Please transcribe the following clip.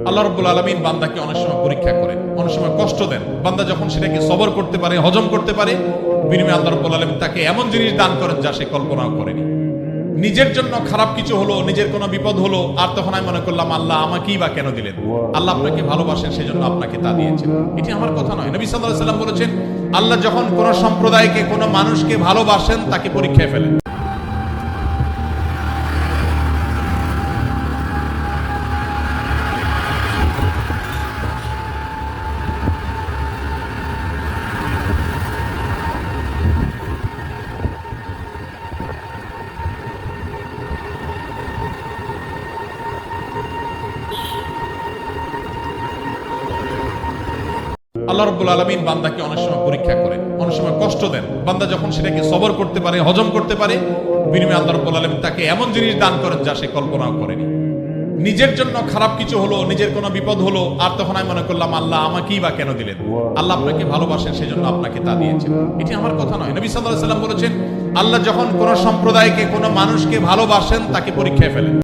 আল্লাহ রাব্বুল আলামিন বান্দাকে অনেক সময় পরীক্ষা করেন, অনেক সময় কষ্ট দেন। বান্দা যখন সেটাকে সবর করতে পারে, হজম করতে পারে, বিনিময়ে আল্লাহ রাব্বুল আলামিন তাকে এমন জিনিস দান করেন যা সে কল্পনাও করেনি। নিজের জন্য খারাপ কিছু হলো, নিজের কোনো বিপদ হলো, আর তখন আমি মনে করলাম আল্লাহ আমাকেই বা কেন দিলেন। আল্লাহ আপনাকে ভালোবাসেন, সেজন্য আপনাকে তা দিয়েছেন। এটি আমার কথা নয়। নবী সাল্লাল্লাহু আলাইহি ওয়াসাল্লাম বলেছেন, আল্লাহ যখন কোন সম্প্রদায়কে, কোন মানুষকে ভালোবাসেন তাকে পরীক্ষায় ফেলেন। আল্লাহ রাব্বুল আলামিন বান্দাকে অনেক সময় পরীক্ষা করেন, অনেক সময় কষ্ট দেন। বান্দা যখন সেটাকে সবর করতে পারে, হজম করতে পারে, বিনিময়ে আল্লাহ রাব্বুল আলামিন তাকে এমন জিনিস দান করেন যা সে কল্পনাও করেনি। নিজের জন্য খারাপ কিছু হলো, নিজের কোনো বিপদ হলো, আর তখন আমি মনে করলাম আল্লাহ আমাকেই বা কেন দিলেন। আল্লাহ আপনাকে ভালোবাসেন, সেজন্য আপনাকে তা দিয়েছেন। এটি আমার কথা নয়। নবী সাল্লাল্লাহু আলাইহি ওয়াসাল্লাম বলেছেন, আল্লাহ যখন কোন সম্প্রদায়কে, কোন মানুষকে ভালোবাসেন তাকে পরীক্ষায় ফেলেন।